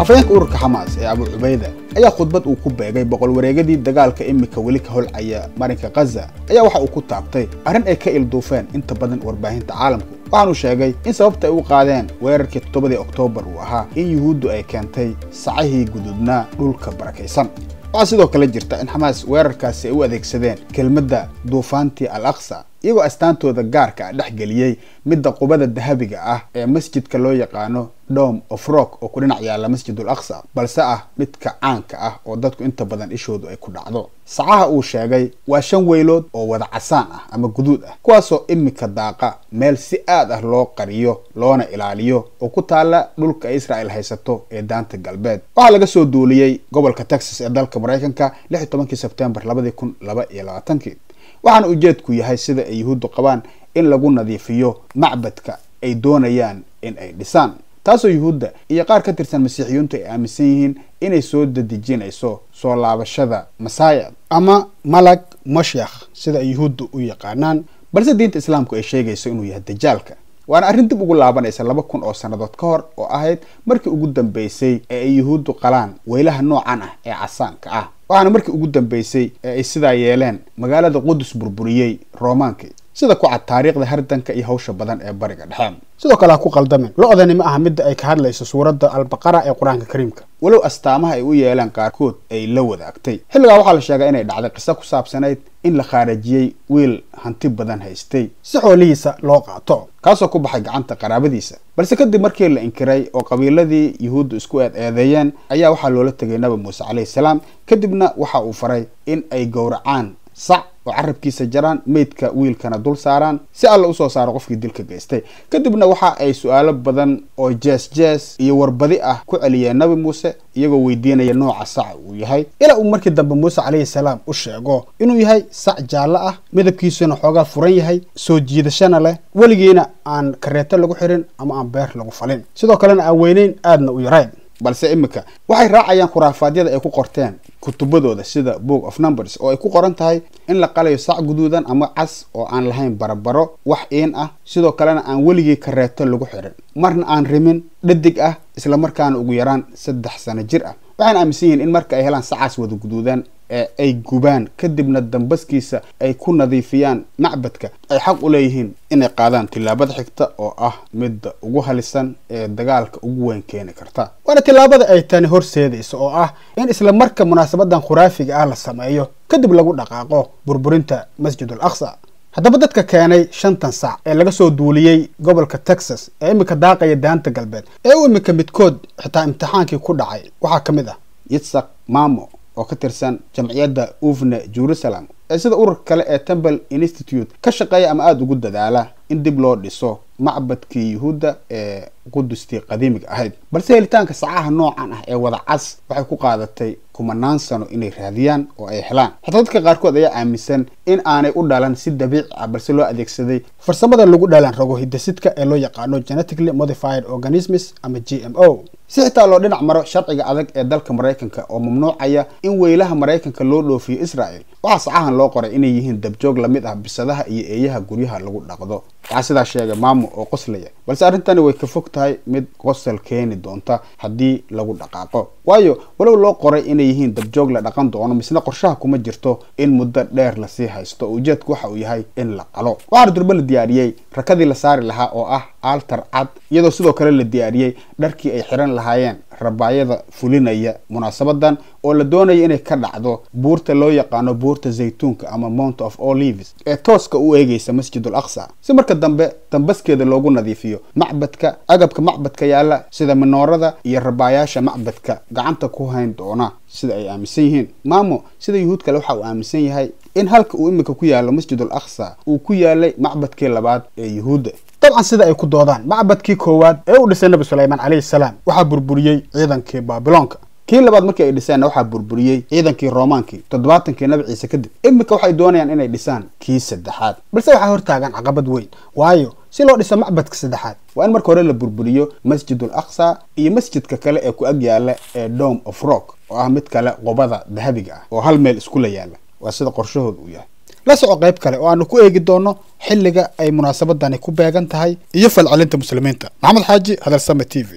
afayeenka ururka Xamaas ee Abu Ubayda ayaa khudbad uu ku beegay boqol wareegadii dagaalka imika weli ka holcaya marinka Gaza ayaa waxa uu ku taabtay arrin ay ka ilduufeen inta badan warbaahinta caalamka waxaanu sheegay in sababta ay u qaadeen weerarkii 7 Oktoobar uu ahaa in yuhuuddu ay keentay sacahii gudubnaa dhulka barakaysan waxaa sidoo kale jirta in Xamaas weerarkaasi ay u adeegsadeen kelmadda duufaantii al-Aqsa iyagoo astaantooda gaarka ah dhexgeliyay midda qubada dahabiga ah ee masjidka loo yaqaano Dome of Rock oo ku dhinac yaala Masjidul Aqsa balse ah midka caanka ah oo dadku inta badan ishoodu ay ku dhacdo sacaha uu sheegay waa 5 weylood oo wada casaan ah ama guduud ah kuwaasoo imika daaqa meel si aad ah loo qariyo loona ilaaliyo oo ku taala dhulka Israel haysato ee daanta galbeed waxaa laga soo duuliyay gobolka Texas ee dalka Mareykanka 16 Sebtembar 2022 waxaana ujeedku yahay sida ay yuhuuddu qabaan in lagu nadiifiyo macbadka ay doonayaan in ay dhisaan taasoo yuhuudda iyo qaar ka tirsan masiixiyiintu ay aaminsan yihiin inay soo dadejinayso soo laabashada Messiah ama Malag Mashiach sida ay yuhuuddu u yaqaanaan balse diinta islaamku ay sheegayso inuu yahay dajaalka waana arrin dib ugu laabanaysa 2000 oo sanadood ka hor oo ahayd markii ugu dambeysay ee ay yuhuuddu qalaan weylaha noocan ah ee casaanka ah waxaana markii ugu dambeysay ee ay sidaa yeeleen magaalada Qudus burburiyay Roomaanka sida ku cad taariikhda hardanka iyo hawsha badan ee bariga dhexe sidoo kale ku qaldamen lo'dani ma aha mid ay ka hadlayso suuradda al-Baqara ee Quraanka Kariimka walow astaamaha ay u yeelaan qaarkood ay la wadaagtay xilliga waxaa la sheegay inay dhacday qiso ku saabsanayd in la khaarajiyay wiil hanti badan haystay si xoolihiisa loo qaato kaasoo ku baxay gacanta qaraabadiisa balse kadib markii la inkiray oo qabiiladii yuhuuddu isku eedeeyeen ayaa waxaa loola tagay Nabi Muuse calayhi salaam kadibna waxa uu faray in ay gowracaan sac oo carabkiisa jaraan meydka wiilkana dul saaraan si alla u soo saaro qofkii dilka geystay kadibna waxa ay su'aalo badan oo jees iyo warbadi ah ku celiyeen Nabi Muuse iyagoo weydiinaya nooca sac uu yahay ilaa uu markii dambe Muuse calayhi salaam u sheego inuu yahay sac jaalla ah midabkiisuna xoogaa furan yahay soo jiidashana leh weligiina aan kareeto lagu xirin ama aan beer lagu falin sidoo kalena aan weynayn aadna u yarayn balse imika waxay raacayaan khuraafaadiyada ay ku qorteen kutubadooda sida Book of Numbers oo ay ku qoran tahay in la qalayo sac guduudan ama cas oo aan lahayn barbaro wax een ah sidoo kalena aan weligii kareeto lagu xirin marna aan rimin dhadig ah isla markaana ugu yaraan 3 sano jir ah waxaan aaminsan yihiin in marka ay helaan sacaas wada guduudan ee ay gubaan kadibna dambaskiisa ay ku nadiifiyaan macbadka ay xaq u leeyihiin inay qaadaan tilaabada xigta oo ah mid ugu halisan ee dagaalka ugu weyn keeni karta waana tilaabada ay tani horseedayso oo ah in isla marka munaasabadan khuraafiga ah la sameeyo kadib lagu dhaqaaqo burburinta Masjidul Aqsa haddaba dadka keenay 5 sac ee laga soo duuliyay gobolka Texas ee imika daaqaya daanta galbeed ee uu imika midkood xitaa imtixaankii ku dhacay waxa kamid ah Yitzhak Mamo oo ka tirsan jamciyadda Uvne Jerusalem ee sida ururka kale ee Temple Institute ka shaqeeya ama aad ugu dadaala in dib loo dhiso macbadkii yuhuudda ee Qudustii qadiimiga ahayd balse helitaanka sacaha noocan ah ee wada cas waxay ku qaadatay kumanaan sano inay raadiyaan oo ay helaan hatta dadka qaarkood ayaa aaminsan in aanay u dhalan si dabiici ah balse loo adeegsaday farsamada lagu dhalan rago hiddasidka ee loo yaqaano genetically modified organisms ama GMO si xitaa loo dhinac maro sharciga adag ee dalka Mareykanka oo mamnuucaya in weylaha Mareykanka loo dhoofiyo Israel waxa sacahan loo qoray inay yihiin dabjoog la mid ah bisadaha iyo eeyaha guryaha lagu dhaqdo waxa sidaa sheegay Mamo oo qoslaya balse arrintani way ka fog tahay mid qosol keeni doonta haddii lagu dhaqaaqo waayo walow loo qoray inay yihiin dabjoog la dhaqan doono misna qorshaha kuma jirto in muddo dheer la sii haysto ujeedku waxa uu yahay in la qalo waxa durba la diyaariyay rakadii la saari lahaa oo ah altar cad iyadoo sidoo kale la diyaariyay dharkii ay xiran lahaayeen rabaayada fulinaya munaasabadan oo la doonaya inay ka dhacdo buurta loo yaqaano buurta Zaytuunka ama Mount of Olives ee tooska u eegaysa Masjidul Aqsa si marka dambe dambaskeeda loogu nadiifiyo macbadka agabka macbadka yaala sida minoorada iyo rabaayaasha macbadka gacanta ku hayn doona sida ay aaminsan yihiin Mamo sida yuhuud kale waxa uu aaminsan yahay in halka uu imika ku yaalo Masjidul Aqsa uu ku yaalay macbadkii labaad ee yuhuudda طبعا sida ay ku doodaan macbadkii koowaad ee uu dhisay Nabi Suleymaan calayhi salaam waxa burburiyay ciidankii Baabiloonka kii labaad markii ay dhiseen waxa burburiyay ciidankii Roomaankii 70kii Nabi Ciise kadib imika waxay doonayaan inay dhisaan kii saddexaad balse waxa hortaagan caqabad weyn waayo si loo dhiso macbadka saddexaad waa in marka hore la burburiyo Masjidul Aqsa iyo masjidka kale ee ku ag yaala ee Dome of Rock oo ah mid kale qobada dahabiga ah oo hal meel isku la yaala waa sida qorshahoodu u yahay la soco qayb kale oo aanu ku eegi doono xilliga ay munaasabadani ku beegan tahay iyo falcelinta muslimiinta maxamed xaaji hadal sama TV